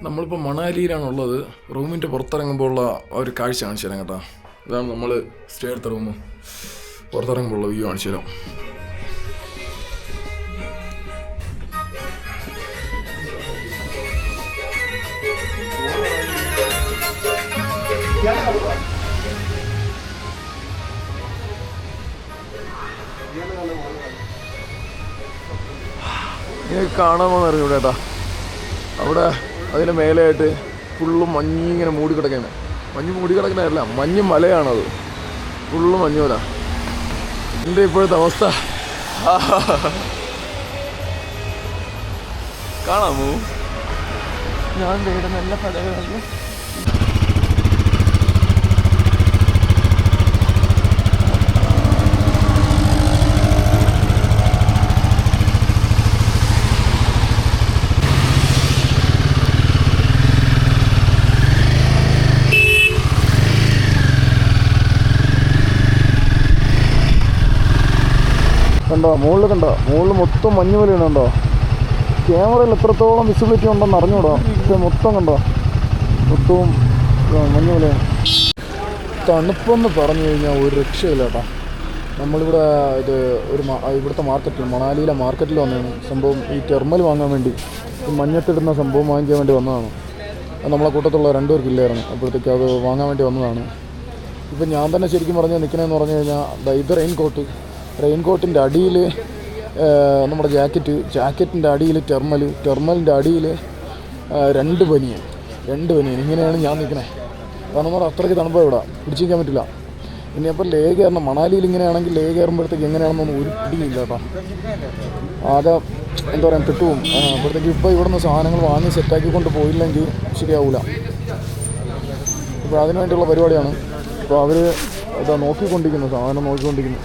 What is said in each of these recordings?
നമ്മളിപ്പോൾ മണാലിയിലാണുള്ളത്. റൂമിൻ്റെ പുറത്തിറങ്ങുമ്പോഴുള്ള ഒരു കാഴ്ച കാണിച്ചു തരാം കേട്ടോ. ഇതാണ് നമ്മൾ സ്റ്റേ എടുത്ത റൂം. പുറത്തിറങ്ങുമ്പോഴുള്ള വ്യൂ കാണിച്ചു തരാം. കാണാമെന്ന് അറിഞ്ഞു ചേട്ടാ. അവിടെ അതിന് മേലെയായിട്ട് ഫുള്ളും മഞ്ഞിങ്ങനെ മൂടിക്കിടക്കുകയാണ്. മഞ്ഞ് മൂടിക്കിടക്കുന്നതല്ല, മഞ്ഞ് മലയാണത്. ഫുള്ള് മഞ്ഞുമല. എൻ്റെ ഇപ്പോഴത്തെ അവസ്ഥ കാണാമോ? ഞാൻ വീട് നല്ല പടകളൊക്കെ കണ്ടോ? മുകളിൽ കണ്ടോ? മുകളിൽ മൊത്തം മഞ്ഞുമലയാണ്. കണ്ടോ? ക്യാമറയിൽ എത്രത്തോളം വിസിബിലിറ്റി ഉണ്ടെന്ന് അറിഞ്ഞൂടാ. പക്ഷെ മൊത്തം കണ്ടോ? മൊത്തവും മഞ്ഞുമലയാണ്. തണുപ്പെന്ന് പറഞ്ഞു കഴിഞ്ഞാൽ ഒരു രക്ഷയില്ല കേട്ടോ. നമ്മളിവിടെ ഇവിടുത്തെ മാർക്കറ്റിൽ, മണാലിയിലെ മാർക്കറ്റിൽ വന്നതാണ് സംഭവം. ഈ ടെർമൽ വാങ്ങാൻ വേണ്ടി, ഈ മഞ്ഞത്തിടുന്ന സംഭവം വാങ്ങിക്കാൻ വേണ്ടി വന്നതാണ്. അത് നമ്മളെ കൂട്ടത്തുള്ള 2 പേർക്കില്ലായിരുന്നു. അപ്പോഴത്തേക്ക് അത് വാങ്ങാൻ വേണ്ടി വന്നതാണ്. ഇപ്പം ഞാൻ തന്നെ ശരിക്കും പറഞ്ഞാൽ നിൽക്കണമെന്ന് പറഞ്ഞു കഴിഞ്ഞാൽ ഇത് റെയിൻകോട്ടിൻ്റെ അടിയിൽ നമ്മുടെ ജാക്കറ്റിൻ്റെ അടിയിൽ ടെർമലിൻ്റെ അടിയിൽ 2 ബനിയൻ ഇങ്ങനെയാണ് ഞാൻ നിൽക്കണേ. കാരണം പറഞ്ഞാൽ അത്രയ്ക്ക് തണുപ്പാണ് ഇവിടെ, പിടിച്ചിരിക്കാൻ പറ്റില്ല. ഇനിയപ്പോൾ ലേ കയറണം. മണാലിയിൽ ഇങ്ങനെയാണെങ്കിൽ ലേ കയറുമ്പോഴത്തേക്ക് എങ്ങനെയാണെന്നൊന്നും ഒരു പിടിയില്ല കേട്ടോ. ആകെ എന്താ പറയുക, കിട്ടും. അപ്പോഴത്തേക്ക് ഇപ്പോൾ ഇവിടുന്ന് സാധനങ്ങൾ വാങ്ങി സെറ്റാക്കിക്കൊണ്ട് പോയില്ലെങ്കിൽ ശരിയാവില്ല. ഇപ്പോൾ അതിനു വേണ്ടിയുള്ള പരിപാടിയാണ്. അപ്പോൾ അവർ നോക്കിക്കൊണ്ടിരിക്കുന്നു, സാധനം നോക്കിക്കൊണ്ടിരിക്കുന്നു.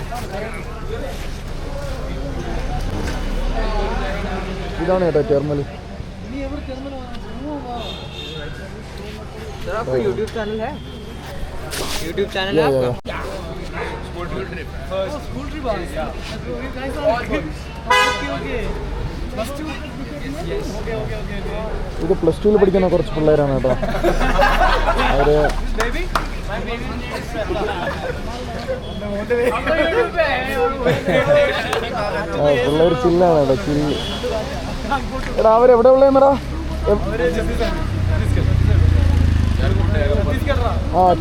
ഇതാണ് കേട്ടോ ടെർമൽ. YouTube channel है? YouTube channel है आपका? School trip. School trip आ गया. You guys are okay. Plus 2? Yes. Okay. ഇത് +2 പഠിക്കുന്ന കുറച്ച് പിള്ളേരാണ് കേട്ടോ. അവര് പിള്ളേർ ചില്ലാണ് കേട്ടോ, ചില്ല്. എടാ അവരെവിടെ ഉള്ളതെന്നടാ?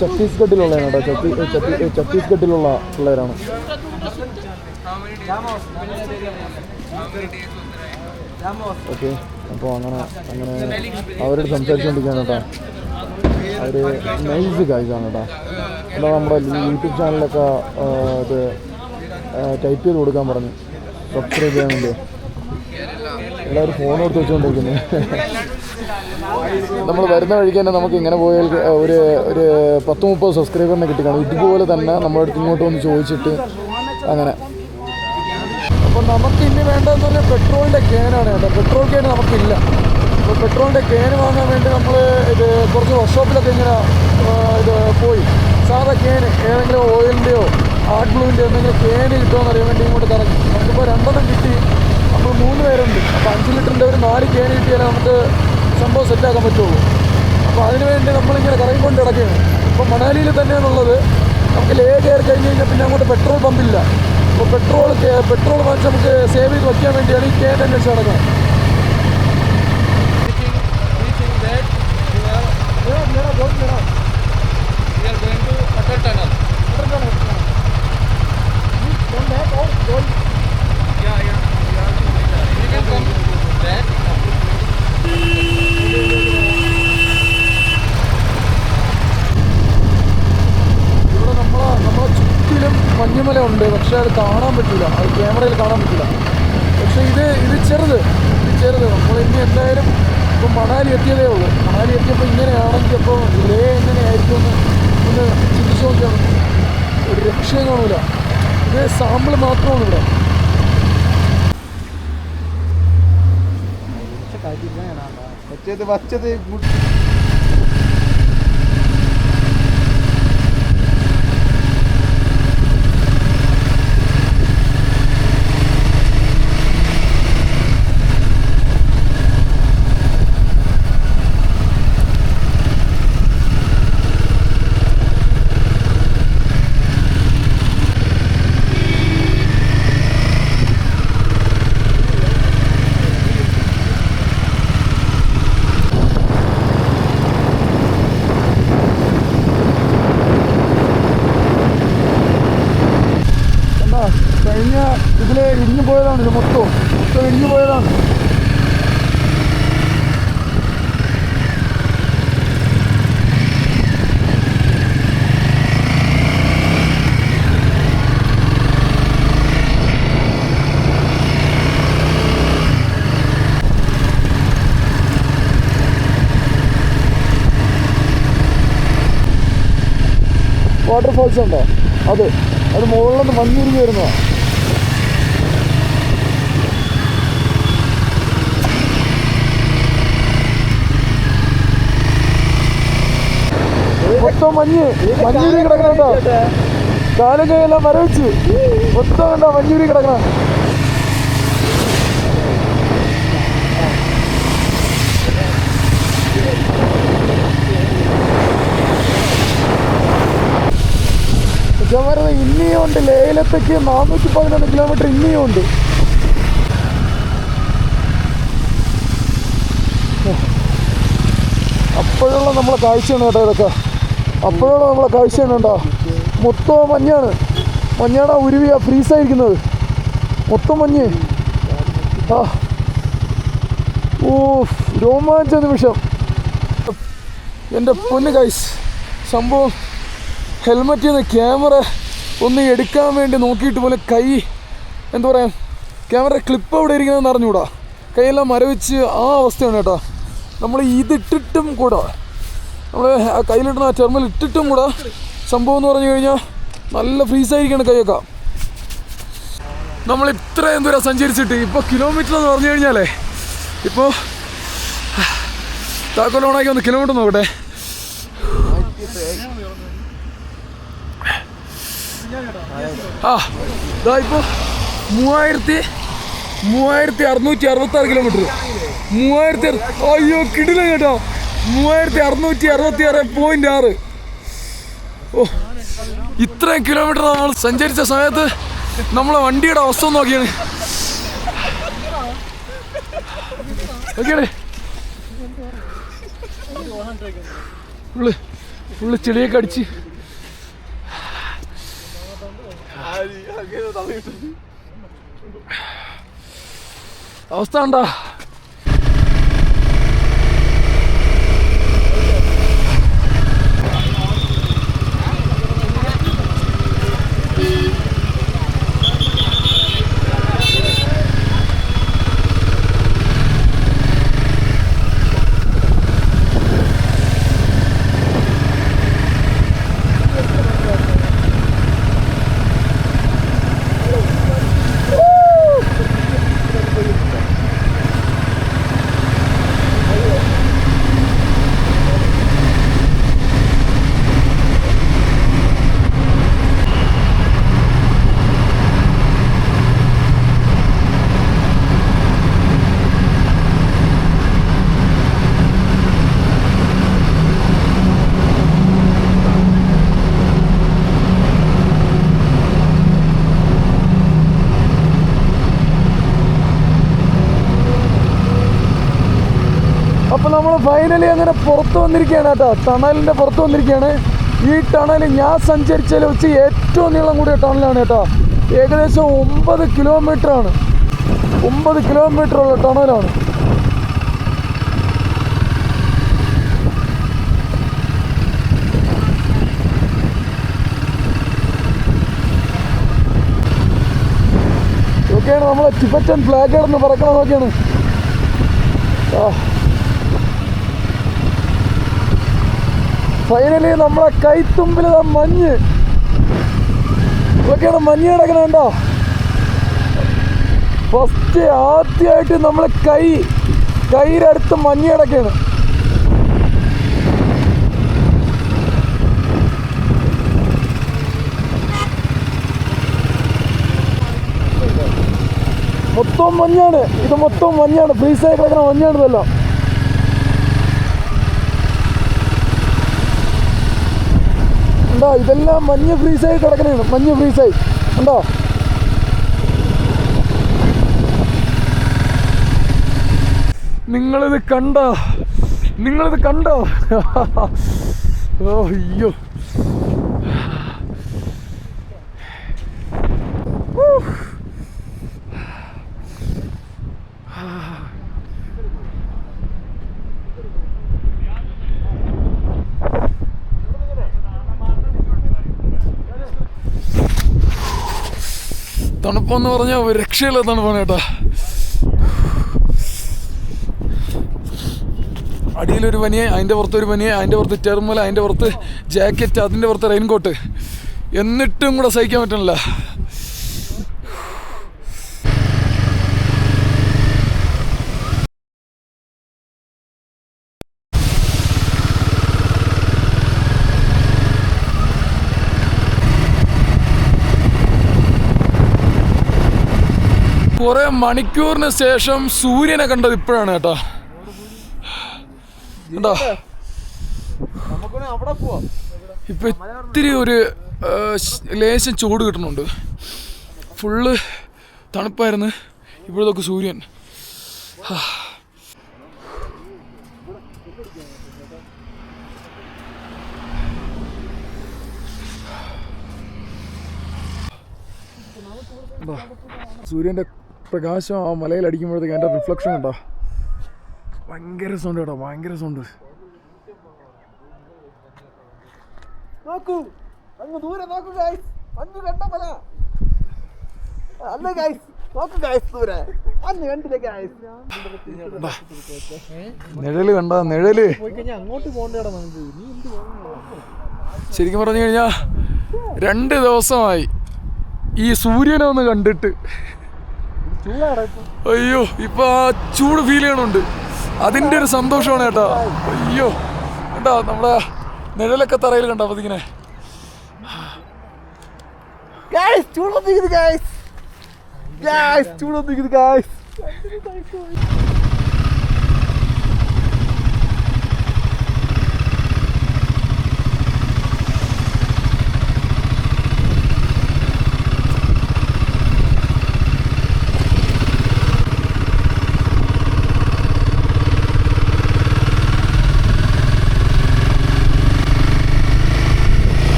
ഛത്തീസ്ഗഡിലുള്ളതാണ് കേട്ടോ. ഛത്തീസ്ഗഡിലുള്ള പിള്ളേരാണ്. ഓക്കെ, അപ്പോൾ അങ്ങനെ അവരോട് സംസാരിച്ചുകൊണ്ടിരിക്കുകയാണ് കേട്ടോ. അവർ നൈസ് ഗൈസാണ് കേട്ടോ. എന്നാൽ നമ്മുടെ യൂട്യൂബ് ചാനലൊക്കെ ഇത് ടൈപ്പ് ചെയ്ത് കൊടുക്കാൻ പറഞ്ഞു, സബ്സ്ക്രൈബ് ചെയ്യാൻ വേണ്ടി. എല്ലാവരും ഫോൺ എടുത്ത് വെച്ചുകൊണ്ടിരിക്കുന്നത്. നമ്മൾ വരുന്ന വഴിക്ക് തന്നെ നമുക്ക് ഇങ്ങനെ പോയാൽ ഒരു 10-30 സബ്സ്ക്രൈബറിനെ കിട്ടിക്കാണും. ഇതുപോലെ തന്നെ നമ്മുടെ അടുത്ത് ഇങ്ങോട്ട് വന്ന് ചോദിച്ചിട്ട് അങ്ങനെ. അപ്പോൾ നമുക്ക് ഇനി വേണ്ടതെന്ന് പറഞ്ഞാൽ പെട്രോളിൻ്റെ ക്യാനാണ് കേട്ടോ. പെട്രോൾ ക്യാൻ നമുക്കില്ല. അപ്പോൾ പെട്രോളിൻ്റെ ക്യാൻ വാങ്ങാൻ വേണ്ടി നമ്മൾ കുറച്ച് വർക്ക്ഷോപ്പിലൊക്കെ ഇങ്ങനെ പോയി സാധാ ക്യാൻ ഏതെങ്കിലും ഓയിലിൻ്റെയോ ആർട്ട് ബ്ലൂവിൻ്റെയോ എന്തെങ്കിലും ക്യാന് കിട്ടുമോ അറിയാൻ വേണ്ടി ഇങ്ങോട്ട് കറങ്ങി. നമുക്കിപ്പോൾ 2 കിട്ടി. നമ്മൾ 3 പേരുണ്ട്. അപ്പോൾ 5 ലിറ്ററിൻ്റെ ഒരു 4 ക്യാൻ കിട്ടിയാലേ നമുക്ക് സംഭവം സെറ്റാക്കാൻ പറ്റുള്ളൂ. അപ്പോൾ അതിനുവേണ്ടി നമ്മളിങ്ങനെ കറങ്ങിക്കൊണ്ട് കിടക്കുകയാണ്. ഇപ്പോൾ മണാലിയിൽ തന്നെയാണുള്ളത്. നമുക്ക് ലേ കയറി കഴിഞ്ഞ് കഴിഞ്ഞാൽ പിന്നെ അങ്ങോട്ട് പെട്രോൾ പമ്പില്ല. അപ്പോൾ പെട്രോൾ വാങ്ങിച്ച് നമുക്ക് സേവ് ചെയ്ത് വയ്ക്കാൻ വേണ്ടിയാണ് ഈ ക്യാൻ അന്വേഷിച്ച് നടക്കുന്നത്. മഞ്ഞുമല ഉണ്ട്, പക്ഷേ അത് കാണാൻ പറ്റില്ല. അത് ക്യാമറയിൽ കാണാൻ പറ്റില്ല. പക്ഷേ ഇത് ചെറുത്. നമ്മൾ ഇനി എന്തായാലും ഇപ്പം മണാലി എത്തിയതേ ഉള്ളൂ. മണാലി എത്തിയപ്പോൾ ഇങ്ങനെയാണെങ്കിൽ അപ്പോൾ ലേ എങ്ങനെയായിരിക്കും ഒന്ന് ചിന്തിച്ച് നോക്കിയാണ്. ഒരു രക്ഷയും കാണൂല. ഇത് സാമ്പിൾ മാത്രമാണ് ഇവിടെ. വച്ചത് വാട്ടർഫാൾസ് ഉണ്ടോ, അത് മുകളിൽ നിന്ന് മഞ്ഞുരുകി വരുന്നതാണ്. മൊത്തം മഞ്ഞുരുകി കിടക്കണോ, കാലും കൈയെല്ലാം മരവിച്ച് മൊത്തം കണ്ടോ മഞ്ഞുരുകി കിടക്കണം. ഇനിയും ഉണ്ട്, ലേലത്തേക്ക് 411 കിലോമീറ്റർ ഇനിയും ഉണ്ട്. അപ്പോഴുള്ള നമ്മളെ കാഴ്ചയാണ് കേട്ടോ ഇതൊക്കെ, അപ്പോഴുള്ള നമ്മളെ കാഴ്ചയാണ് കേട്ടോ. മൊത്തം മഞ്ഞാണ് ഉരുവിയാ ഫ്രീസായിരിക്കുന്നത്, മൊത്തം മഞ്ഞ്. ആ ഓ രോമാഞ്ച നിമിഷം. എൻ്റെ പൊന്ന് ഗൈസ്, സംഭവം ഹെൽമറ്റിൽ നിന്ന് ക്യാമറ ഒന്ന് എടുക്കാൻ വേണ്ടി നോക്കിയിട്ട് പോലെ കൈ എന്താ പറയുക, ക്യാമറ ക്ലിപ്പ് എവിടെ ഇരിക്കുന്നതെന്ന് അറിഞ്ഞുകൂടാ, കൈയെല്ലാം മരവിച്ച് ആ അവസ്ഥയാണ് കേട്ടോ. നമ്മൾ ഇതിട്ടിട്ടും കൂടെ, നമ്മൾ ആ കയ്യിലിടുന്ന ആ ടെർമിൽ ഇട്ടിട്ടും കൂടെ സംഭവം എന്ന് പറഞ്ഞു കഴിഞ്ഞാൽ നല്ല ഫ്രീസായിരിക്കണം കൈയൊക്കെ. നമ്മൾ ഇത്രയും ദൂരം സഞ്ചരിച്ചിട്ട് ഇപ്പോൾ കിലോമീറ്റർ എന്ന് പറഞ്ഞു കഴിഞ്ഞാലേ, ഇപ്പോൾ താക്കോലോണാക്കി ഒന്ന് കിലോമീറ്റർ നോക്കട്ടെ. ഇതാ ഇപ്പോൾ 3666 കിലോമീറ്റർ. 3000, അയ്യോ കിടില കേട്ടോ, 3666.6. ഓ ഇത്രയും കിലോമീറ്റർ നമ്മൾ സഞ്ചരിച്ച സമയത്ത് നമ്മളെ വണ്ടിയുടെ അവസ്ഥ നോക്കിയാണ്. ഫുള്ള് ചെളിയൊക്കെ അടിച്ച് അവസ്ഥ ഉണ്ടാ. അപ്പോൾ നമ്മൾ ഫൈനലി അങ്ങനെ പുറത്ത് വന്നിരിക്കുകയാണ് കേട്ടോ, ടണലിൻ്റെ പുറത്ത് വന്നിരിക്കുകയാണ്. ഈ ടണൽ ഞാൻ സഞ്ചരിച്ചതിൽ വെച്ച് ഏറ്റവും നീളം കൂടിയ ടണലാണ് കേട്ടോ. ഏകദേശം 9 കിലോമീറ്ററാണ്, 9 കിലോമീറ്ററുള്ള ടണലാണ്. ഇതൊക്കെയാണ് നമ്മളെ ടിബറ്റൻ ഫ്ലാഗ് കിടന്ന് പറക്കണതൊക്കെയാണ്. ഫൈനലി നമ്മളെ കൈത്തുമ്പിൽ മഞ്ഞ്, ഇതൊക്കെയാണ് മഞ്ഞ് കിടക്കണുണ്ടോ. ഫസ്റ്റ് ആദ്യമായിട്ട് നമ്മളെ കൈയുടെ അടുത്ത് മഞ്ഞ് കിടക്കാണ്. മൊത്തം മഞ്ഞാണ്, ഇത് മൊത്തം മഞ്ഞാണ്, ഫ്രീസായി കിടക്കണ മഞ്ഞാണ് ഇതെല്ലാം. ഉണ്ടോ, ഇതെല്ലാം മഞ്ഞ് ഫ്രീസായി കിടക്കണേണ്, മഞ്ഞ് ഫ്രീസായി ഉണ്ടോ. നിങ്ങളിത് കണ്ടോ ഓ അയ്യോ. തണുപ്പെന്ന് പറഞ്ഞാൽ ഒരു രക്ഷയില്ല തണുപ്പാണ് കേട്ടോ. അടിയിലൊരു പനിയെ, അതിൻ്റെ പുറത്തൊരു പനിയെ, അതിൻ്റെ പുറത്ത് ടെർമൽ, അതിൻ്റെ പുറത്ത് ജാക്കറ്റ്, അതിൻ്റെ പുറത്ത് റെയിൻകോട്ട്, എന്നിട്ടും കൂടെ സഹിക്കാൻ പറ്റണില്ല. കുറേ മണിക്കൂറിന് ശേഷം സൂര്യനെ കണ്ടത് ഇപ്പോഴാണ് കേട്ടോ. കണ്ടോ ഇപ്പം ഇത്തിരി ഒരു ലേശം ചൂട് കിട്ടുന്നുണ്ട്. ഫുള്ള് തണുപ്പായിരുന്നു. ഇപ്പോഴതൊക്കെ സൂര്യൻ. സൂര്യൻ്റെ പ്രകാശം ആ മലയിൽ അടിക്കുമ്പോഴത്തേക്ക് അതിൻ്റെ റിഫ്ലക്ഷൻ കണ്ടോ, ഭയങ്കര സൗണ്ട് കേട്ടോ, ഭയങ്കര സൗണ്ട്. നോക്കൂ അങ്ങ് ദൂരെ നോക്കൂ ഗൈസ്, അങ്ങ് കണ്ട മല അല്ല ഗൈസ്, നോക്കൂ ഗൈസ് ദൂരെ അങ്ങ് കണ്ടില്ലേ ഗൈസ്. നിഴല് കണ്ട, നിഴല് അങ്ങോട്ട് പോകണ്ടേടാ നമുക്ക്. നീ എന്ത് ശരിക്കും പറഞ്ഞു കഴിഞ്ഞാൽ 2 ദിവസമായി ഈ സൂര്യനെ ഒന്ന് കണ്ടിട്ട്. അയ്യോ ഇപ്പൊ ആ ചൂട് ഫീൽ ചെയ്യണുണ്ട്, അതിൻ്റെ ഒരു സന്തോഷമാണ് കേട്ടോ. അയ്യോ കണ്ടോ നമ്മുടെ നിഴലൊക്കെ തറയിൽ കണ്ടോ അതിങ്ങനെ. ചൂടൊന്നിരിക്കുന്നു ഗൈസ്, ചൂടൊന്നിരിക്കുന്നു ഗൈസ്.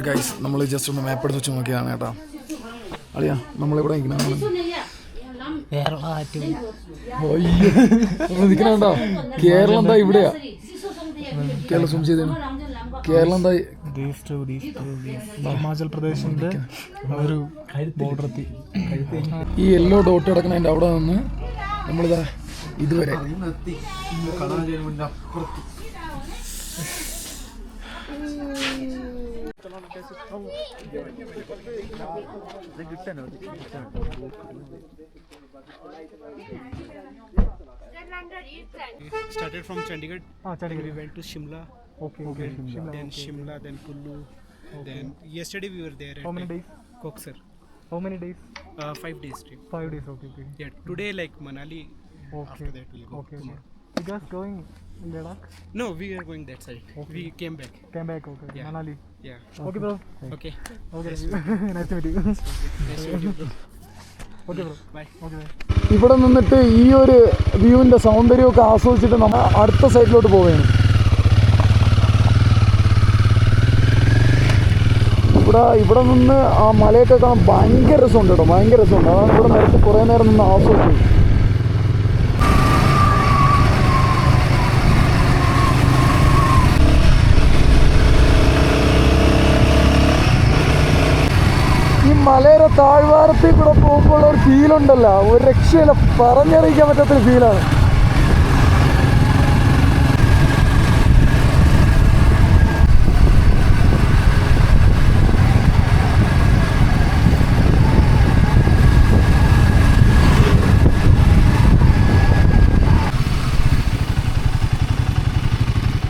ഗൈസ് നമ്മൾ ജസ്റ്റ് ഒന്ന് മാപ്പ് എടുത്ത് വെച്ച് നോക്കിയതാണ് കേട്ടോ. അറിയാം നമ്മളിവിടെ നിൽക്കണോ, കേരളം എന്താ ഇവിടെയാ, കേരളം സൂം ചെയ്ത കേരളം എന്താ ഹിമാചൽ പ്രദേശിന്റെ ഒരു ബോർഡർ എത്തി. ഈ യെല്ലോ ഡോട്ട് കിടക്കുന്നതിൻ്റെ അവിടെ നിന്ന് നമ്മളിതാ ഇതുവരെ Started from Chandigarh. Chandigarh. We went to Shimla. Okay. Then Shimla, then Kullu. Then yesterday we were there. How many days? Koksar. How many days? 5 days trip. 5 days. Okay. Yeah. Today like Manali. After that we'll go. Okay. You guys going in Ladakh? No, we are going that side. We came back. Came back. Okay. Yeah. Manali. Yeah. Okay, bro. Okay. Nice to meet you. Nice to meet you, bro. Okay, bro. Bye. Okay. ഇവിടെ നിന്നിട്ട് ഈ ഒരു വ്യൂവിൻ്റെ സൗന്ദര്യമൊക്കെ ആസ്വദിച്ചിട്ട് നമ്മൾ അടുത്ത സൈഡിലോട്ട് പോവുകയാണ്. ഇവിടെ നിന്ന് ആ മലയൊക്കെ കാണാൻ ഭയങ്കര രസമുണ്ട് കേട്ടോ, ഭയങ്കര രസമുണ്ട്. അതാണ് ഇവിടെ നേരത്തെ കുറേ നേരം നിന്ന് ആസ്വദിച്ചത്. ഈ മലയുടെ താഴ്വാരത്തിൽ കൂടെ പോകുമ്പോൾ ഒരു ഫീലുണ്ടല്ലോ, ഒരു രക്ഷയില്ല, പറഞ്ഞറിയിക്കാൻ പറ്റാത്തൊരു ഫീലാണ്.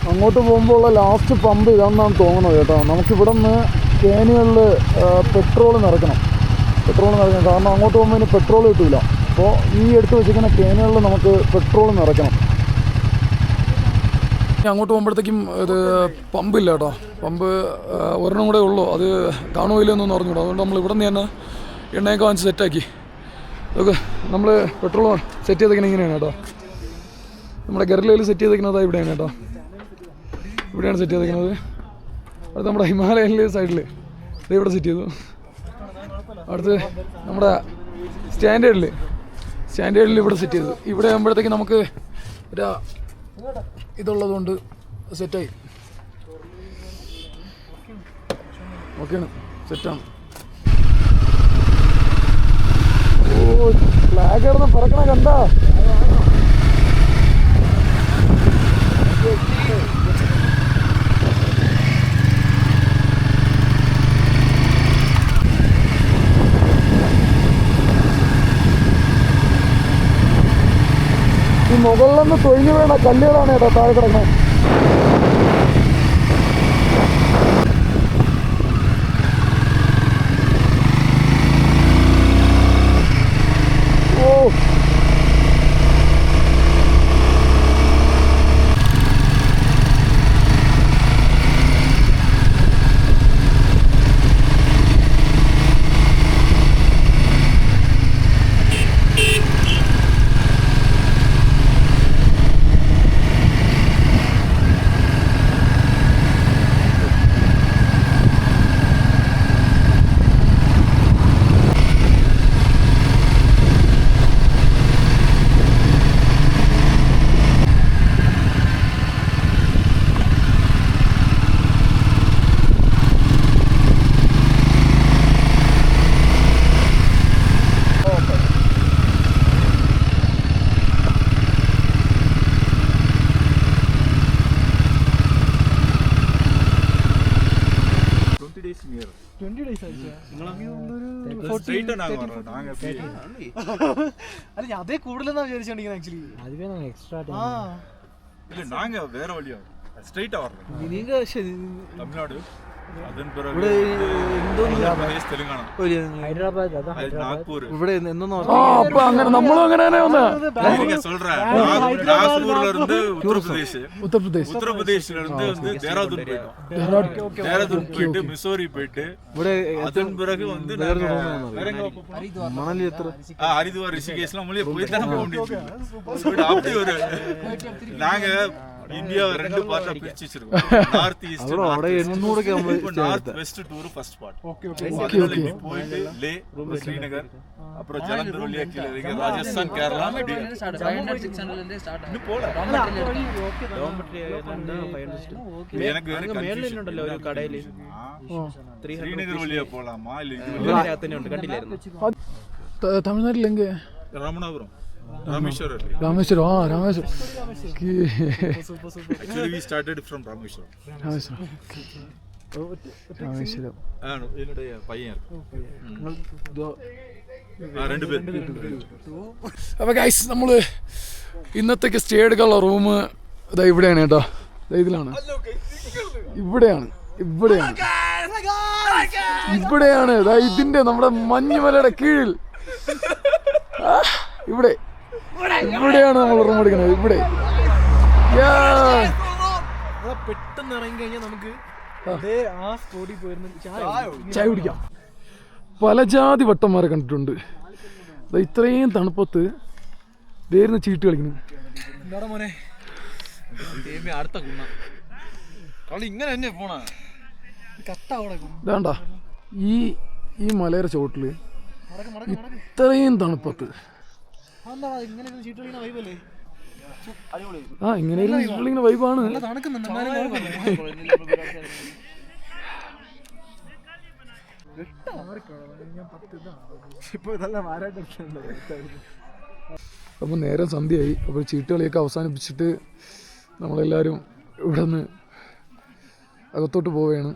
അങ്ങോട്ട് പോകുമ്പോൾ ഉള്ള ലാസ്റ്റ് പമ്പ് ഇതാണെന്നാണ് തോന്നുന്നത് കേട്ടോ. നമുക്കിവിടെ നിന്ന് ക്യാനുകളിൽ പെട്രോൾ നിറയ്ക്കണം. കാരണം അങ്ങോട്ട് പോകുമ്പോൾ ഇനി പെട്രോൾ കിട്ടില്ല. അപ്പോൾ ഈ എടുത്ത് വെച്ചിരിക്കുന്ന ക്യാനുകളിൽ നമുക്ക് പെട്രോൾ നിറയ്ക്കണം. അങ്ങോട്ട് പോകുമ്പോഴത്തേക്കും ഇത് പമ്പില്ല കേട്ടോ. പമ്പ് ഒരെണ്ണം കൂടെ ഉള്ളൂ, അത് കാണുമോ ഇല്ലെന്നൊന്നും അറിഞ്ഞൂടാ. അതുകൊണ്ട് നമ്മൾ ഇവിടെ നിന്ന് തന്നെ എണ്ണയൊക്കെ വാങ്ങിച്ച് സെറ്റാക്കി. ഓക്കെ, നമ്മൾ പെട്രോൾ സെറ്റ് ചെയ്തേക്കുന്നത് ഇങ്ങനെയാണ് കേട്ടോ. നമ്മുടെ ഗർലയിൽ സെറ്റ് ചെയ്തേക്കുന്നത് ഇവിടെയാണ് കേട്ടോ. ഇവിടെയാണ് സെറ്റ് ചെയ്തേക്കുന്നത്. അത് നമ്മുടെ ഹിമാലയനിലെ സൈഡിൽ ഇവിടെ സെറ്റ് ചെയ്തു. അടുത്ത് നമ്മുടെ സ്റ്റാൻഡേർഡിൽ ഇവിടെ സെറ്റ് ചെയ്തു. ഇവിടെ ആകുമ്പോഴത്തേക്ക് നമുക്ക് ഒരു ഇതുള്ളതുകൊണ്ട് സെറ്റായി. ഓക്കെയാണ്, സെറ്റാണ്. ഓ, ഫ്ലാഗ് കിടന്ന് പറക്കണ കണ്ടാ. ഈ മുകളിലൊന്ന് തൊഴിഞ്ഞു വേണ കല്ലുകളാണ് കേട്ടോ താഴെ കിടക്കുന്നത്. ഓ, അല്ല അതേ കൂടുതലെന്നാ വിചാരിച്ചോണ്ടിരിക്കുന്നത് ആക്ച്വലി. എക്സ്ട്രാ நாங்க வேற வழியா ஸ்ட்ரைட்டா வரணும். நீங்க தமிழ்நாடு அதன் பிறகு ഉത്തർപ്രദേശ് തെലങ്കാന ഹൈദരാബാദ് നാഗ്പൂർ ഇവിടെ എന്നൊന്നും അപ്പൊ അങ്ങനെ നമ്മളും അങ്ങനെ തന്നെ വന്ന நீங்க சொல்ற நாக்பூர்ல இருந்து உத்தரப்பிரதேஷ்ல இருந்து வந்து தேராதூன் போயிட்டோம். தேராதூன் போயிட்டு மிசோரி போயிட்டு ഇവിടെ அதன் பிறகு வந்து മണലി എത്ര ஹரித்வார் ரிஷிகேஷ்லாம் மொழியை போய் தானே போக முடியும். அப்படி ஒரு நாங்க இந்தியாவை ரெண்டு பார்ட்டா பிரிச்சு வச்சிருக்கோம். North east north west tour first part. அதுல இப்படி போயிட்டு லே ஸ்ரீநகர் அப்புறம் ஜலந்தர் வழியா கீழே இறங்கி ராஜஸ்தான் கேரளா இன்னும் போல. எனக்கு മേളിലുണ്ടല്ലോ ഒരു കടയില് ஸ்ரீநகர் வழியா போலாமா இல்ல തമിഴ്നാട്ടിൽ എങ്ക Ramanathapuram Rameswaram. Rameswaram. Rameswaram. Actually we started from Rameswaram. Rameswaram. என்னுடைய பையன் ரெண்டு பேர். അപ്പോൾ ഗൈസ് നമ്മൾ ഇന്നത്തേക്ക് സ്റ്റേ എടുക്കാനുള്ള റൂം ഇതാ ഇവിടെയാണ് കേട്ടോ. ഇതിലാണ്, ഇവിടെയാണ് ഇതാ ഇതിൻ്റെ നമ്മുടെ മഞ്ഞുമലയുടെ കീഴിൽ ഇവിടെയാണ് നമ്മൾ റൂം എടുക്കുന്നത്. ഇവിടെ പെട്ടെന്ന് ഇറങ്ങി കഴിഞ്ഞാൽ നമുക്ക് ആ സ്പോട്ടിൽ പോയിരുന്ന ചായ കുടിക്കാം. പല ജാതി വട്ടന്മാരെ കണ്ടിട്ടുണ്ട്. ഇത്രയും തണുപ്പത്ത് ഇതായിരുന്നു ചീട്ട് കളിക്കുന്നു. എന്താടാ മോനെ അടുത്ത കളി ഇങ്ങനെ തന്നെ പോണ ഇതാണ്ട ഈ മലയുടെ ചോട്ടില് ഇത്രയും തണുപ്പത്ത് ഇങ്ങനെ ചീട്ട് കളിക്കുന്ന വൈബല്ലേ? ഇങ്ങനെ ചീട്ട് കളിക്കുന്ന വൈബാണ്. അപ്പോൾ നേരം സന്ധ്യയായി. അപ്പോൾ ചീട്ടുകളിയൊക്കെ അവസാനിപ്പിച്ചിട്ട് നമ്മളെല്ലാവരും ഇവിടെ നിന്ന് അകത്തോട്ട് പോവുകയാണ്.